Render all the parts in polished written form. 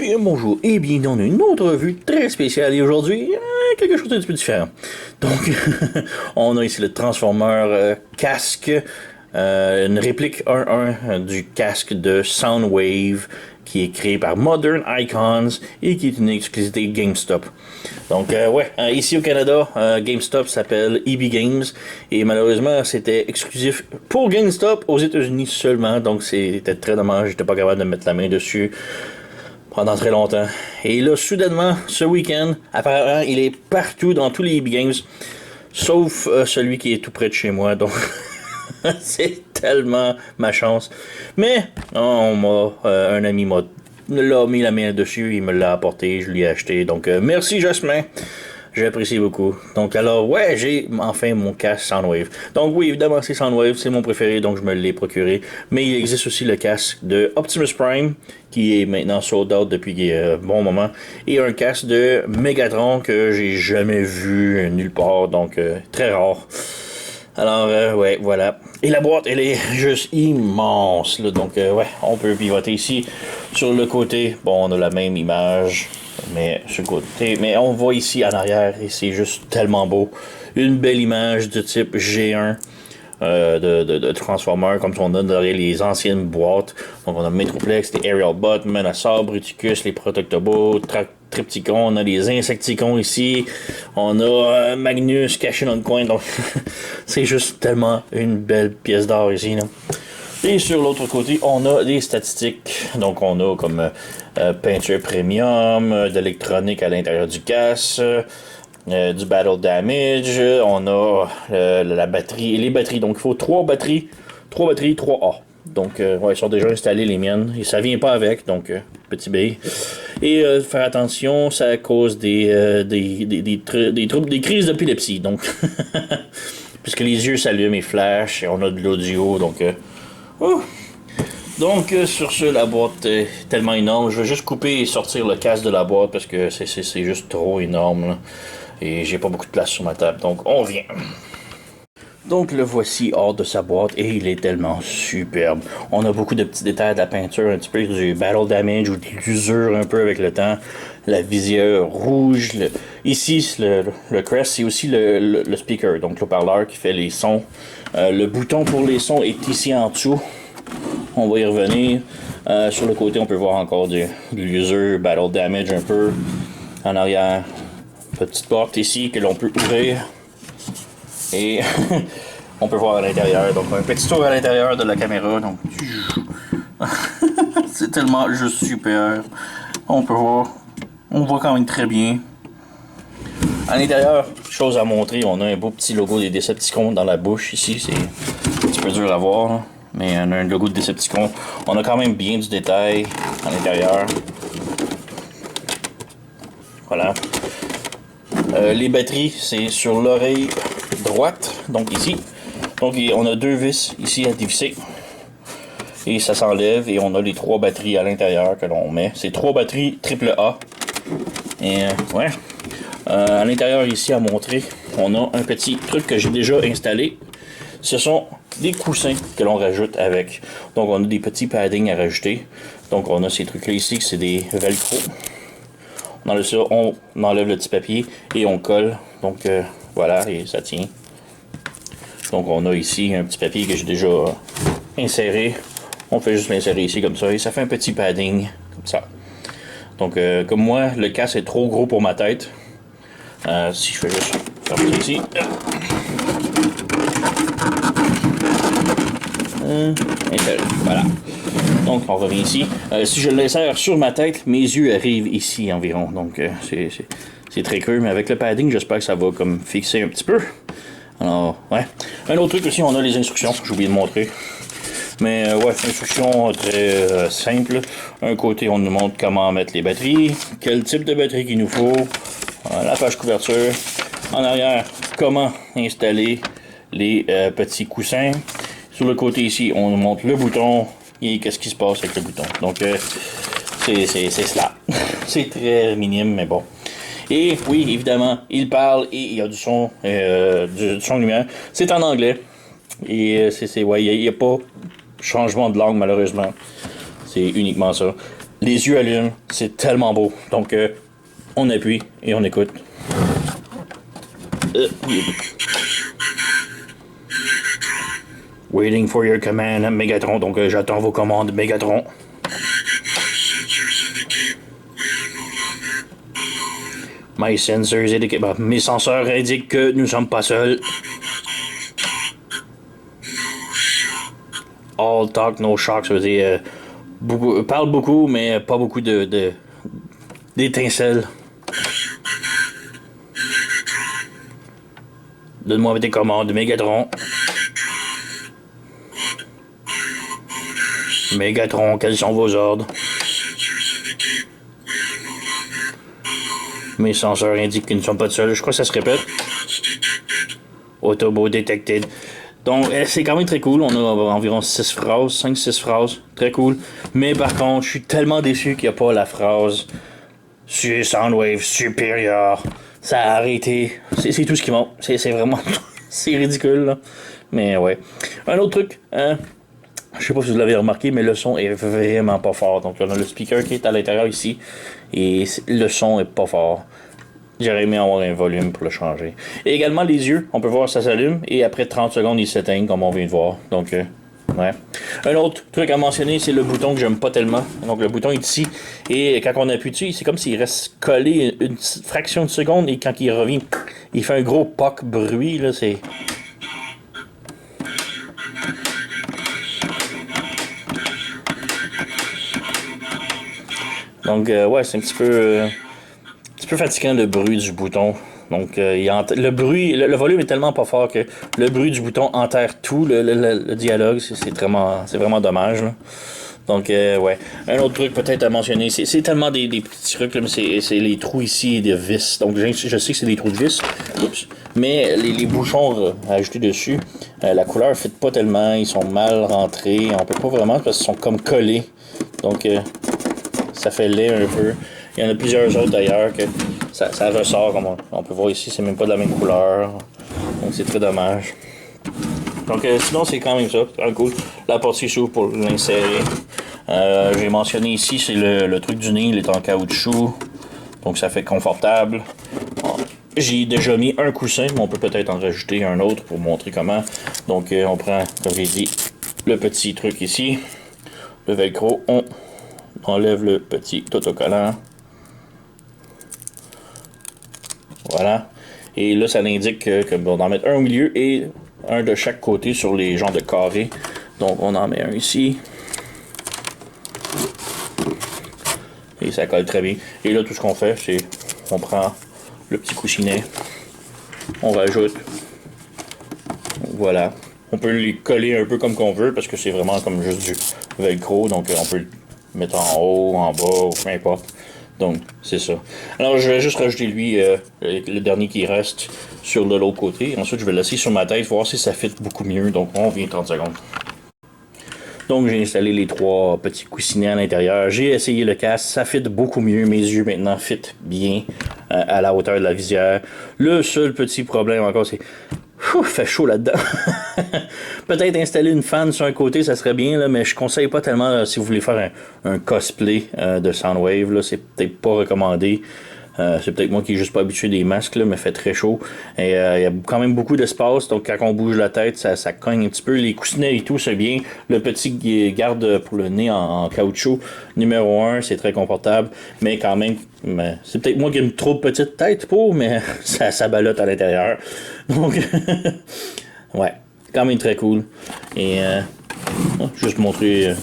Bien bonjour et bienvenue dans une autre revue très spéciale et aujourd'hui, quelque chose d'un petit peu différent. Donc, on a ici le Transformer casque, une réplique 1-1 du casque de Soundwave qui est créé par Modern Icons et qui est une exclusivité GameStop. Donc, ici au Canada, GameStop s'appelle EB Games et malheureusement, c'était exclusif pour GameStop aux États-Unis seulement. Donc, c'était très dommage, j'étais pas capable de mettre la main dessus pendant très longtemps. Et là, soudainement, ce week-end, apparemment, il est partout dans tous les EB Games, sauf celui qui est tout près de chez moi. Donc, c'est tellement ma chance. Mais, un ami m'a mis la main dessus, il me l'a apporté, je lui ai acheté. Donc, merci Jasmin. J'apprécie beaucoup. Donc alors, ouais, j'ai enfin mon casque Soundwave. Donc oui, évidemment, c'est Soundwave, c'est mon préféré, donc je me l'ai procuré. Mais il existe aussi le casque de Optimus Prime, qui est maintenant sold out depuis un bon moment. Et un casque de Megatron que j'ai jamais vu nulle part, donc très rare. Alors, ouais, voilà. Et la boîte, elle est juste immense, là. Donc, ouais, on peut pivoter ici. Sur le côté, bon, on a la même image, mais sur le côté. Mais on voit ici en arrière, et c'est juste tellement beau. Une belle image de type G1 de Transformers, comme on a derrière les anciennes boîtes. Donc, on a Metroplex, les Aerial Bot, Menasor, Bruticus, les Protectobots, Triptychon, on a les Insecticons ici, on a Magnus caché dans le coin, donc c'est juste tellement une belle pièce d'art ici, là. Et sur l'autre côté, on a des statistiques, donc on a comme peinture premium, d'électronique à l'intérieur du casque, du battle damage, on a la batterie, et les batteries, donc il faut 3 batteries, 3A. Donc, ouais, ils sont déjà installés, les miennes. Et ça vient pas avec, donc, petit B. Et faire attention, ça cause des troubles, des crises d'épilepsie. Donc, puisque les yeux s'allument et flashent, et on a de l'audio, donc... Donc, sur ce, la boîte est tellement énorme. Je vais juste couper et sortir le casque de la boîte parce que c'est juste trop énorme, là. Et j'ai pas beaucoup de place sur ma table, donc on vient. Donc le voici hors de sa boîte et il est tellement superbe. On a beaucoup de petits détails de la peinture, un petit peu du battle damage ou de l'usure un peu avec le temps. La visière rouge. Ici, le crest, c'est aussi le speaker, donc le parleur qui fait les sons. Le bouton pour les sons est ici en dessous. On va y revenir. Sur le côté, on peut voir encore de l'usure, battle damage un peu. En arrière, petite porte ici que l'on peut ouvrir. Et on peut voir à l'intérieur, donc un petit tour à l'intérieur de la caméra, donc c'est tellement juste super. On peut voir, on voit quand même très bien. À l'intérieur, chose à montrer, on a un beau petit logo des Decepticons dans la bouche ici, c'est un petit peu dur à voir, là. Mais on a un logo de Decepticons. On a quand même bien du détail à l'intérieur. Voilà. Les batteries, c'est sur l'oreille droite, donc ici. Donc on a 2 vis ici à dévisser. Et ça s'enlève et on a les 3 batteries à l'intérieur que l'on met. C'est 3 batteries AAA. Et ouais. À l'intérieur ici à montrer, on a un petit truc que j'ai déjà installé. Ce sont des coussins que l'on rajoute avec. Donc on a des petits paddings à rajouter. Donc on a ces trucs là ici, que c'est des velcro. On enlève ça, on enlève le petit papier et on colle. Donc voilà, et ça tient. Donc on a ici un petit papier que j'ai déjà inséré. On fait juste l'insérer ici comme ça et ça fait un petit padding comme ça. Donc comme moi, le casque est trop gros pour ma tête. Si je fais juste fermer ça ici. Voilà. Donc on revient ici. Si je l'insère sur ma tête, mes yeux arrivent ici environ. Donc c'est très creux, mais avec le padding, j'espère que ça va comme fixer un petit peu. Alors, ouais. Un autre truc aussi, on a les instructions, j'ai oublié de montrer. Mais ouais, instructions très simples. Un côté, on nous montre comment mettre les batteries, quel type de batterie qu'il nous faut, la page couverture. En arrière, comment installer les petits coussins. Sur le côté ici, on nous montre le bouton et qu'est-ce qui se passe avec le bouton. Donc, c'est cela. C'est très minime, mais bon. Et oui, évidemment, il parle et il y a du son de lumière. C'est en anglais. Et ouais, il n'y a pas changement de langue, malheureusement. C'est uniquement ça. Les yeux allument, c'est tellement beau. Donc, on appuie et on écoute. Waiting for your command, Megatron. Donc, j'attends vos commandes, Megatron. My sensors indiquent... Bah, mes senseurs indiquent que nous sommes pas seuls. All talk, no shock. Ça veut dire... parle beaucoup, mais pas beaucoup d'étincelles. Donne-moi tes commandes, Megatron. Megatron, quels sont vos ordres? Mes senseurs indiquent qu'ils ne sont pas seuls. Je crois que ça se répète. Autobo detected. Donc, c'est quand même très cool. On a environ 6 phrases, 5-6 phrases. Très cool. Mais par contre, je suis tellement déçu qu'il n'y a pas la phrase Soundwave supérieur. Ça a arrêté. C'est tout ce qui manque. C'est vraiment... c'est ridicule, là. Mais ouais. Un autre truc. Je sais pas si vous l'avez remarqué, mais le son est vraiment pas fort. Donc, on a le speaker qui est à l'intérieur ici. Et le son est pas fort. J'aurais aimé avoir un volume pour le changer. Et également, les yeux, on peut voir ça s'allume. Et après 30 secondes, ils s'éteignent, comme on vient de voir. Donc, ouais. Un autre truc à mentionner, c'est le bouton que j'aime pas tellement. Donc, le bouton est ici. Et quand on appuie dessus, c'est comme s'il reste collé une fraction de seconde. Et quand il revient, il fait un gros poc bruit. Là, c'est... Donc, ouais, c'est un petit peu fatigant le bruit du bouton. Donc, le bruit, le volume est tellement pas fort que le bruit du bouton enterre tout le dialogue. C'est vraiment dommage, là. Donc, ouais. Un autre truc peut-être à mentionner, c'est tellement des petits trucs, là, mais c'est les trous ici de vis. Donc, je sais que c'est des trous de vis. Oups. Mais les bouchons ajoutés dessus, la couleur ne fit pas tellement. Ils sont mal rentrés. On peut pas vraiment parce qu'ils sont comme collés. Donc, ça fait laid un peu. Il y en a plusieurs autres d'ailleurs que ça ressort comme on peut voir ici, c'est même pas de la même couleur. Donc c'est très dommage. Donc sinon c'est quand même ça, c'est très cool. La portière s'ouvre pour l'insérer. J'ai mentionné ici, c'est le truc du nez, il est en caoutchouc. Donc ça fait confortable. J'ai déjà mis un coussin, mais on peut peut-être en rajouter un autre pour montrer comment. Donc on prend, comme j'ai dit, le petit truc ici. Le velcro, on enlève le petit autocollant. Voilà. Et là, ça indique que on en met un au milieu et un de chaque côté sur les genres de carrés. Donc, on en met un ici. Et ça colle très bien. Et là, tout ce qu'on fait, c'est on prend le petit coussinet. On rajoute. Voilà. On peut les coller un peu comme qu'on veut parce que c'est vraiment comme juste du velcro. Donc, on peut le mettre en haut, en bas, ou peu importe. Donc, c'est ça. Alors, je vais juste rajouter lui, le dernier qui reste sur l'autre côté. Ensuite, je vais le laisser sur ma tête, voir si ça fit beaucoup mieux. Donc, on revient 30 secondes. Donc, j'ai installé les 3 petits coussinets à l'intérieur. J'ai essayé le casque, ça fit beaucoup mieux. Mes yeux, maintenant, fit bien à la hauteur de la visière. Le seul petit problème encore, c'est... il fait chaud là-dedans. Peut-être installer une fan sur un côté, ça serait bien, là, mais je conseille pas tellement si vous voulez faire un cosplay de Soundwave. Là, c'est peut-être pas recommandé. C'est peut-être moi qui est juste pas habitué des masques, là, mais fait très chaud. Et il y a quand même beaucoup d'espace, donc quand on bouge la tête, ça cogne un petit peu. Les coussinets et tout, c'est bien. Le petit garde pour le nez en caoutchouc, numéro 1, c'est très confortable. Mais quand même, c'est peut-être moi qui ai une trop petite tête pour, mais ça ballotte à l'intérieur. Donc, ouais, quand même très cool. Et juste montrer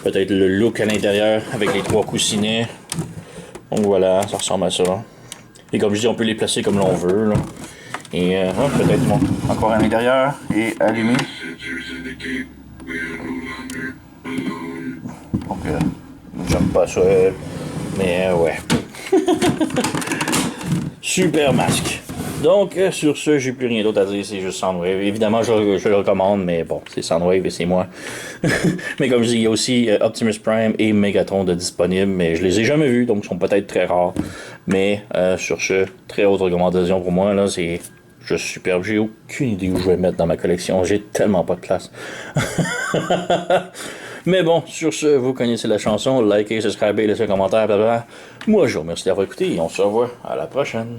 peut-être le look à l'intérieur avec les 3 coussinets. Donc voilà, ça ressemble à ça. Et comme je dis, on peut les placer comme l'on veut, là. Et peut-être encore à l'intérieur et allumer. Donc, j'aime pas ça, mais ouais. Super masque. Donc, sur ce, j'ai plus rien d'autre à dire, c'est juste Soundwave. Évidemment, je le recommande, mais bon, c'est Soundwave et c'est moi. Mais comme je dis, il y a aussi Optimus Prime et Megatron de disponibles, mais je les ai jamais vus, donc ils sont peut-être très rares. Mais sur ce, très haute recommandation pour moi, là, c'est juste superbe. J'ai aucune idée où je vais mettre dans ma collection, j'ai tellement pas de place. Mais bon, sur ce, vous connaissez la chanson, likez, subscribez, laissez un commentaire, blablabla. Moi, je vous remercie d'avoir écouté et on se revoit à la prochaine.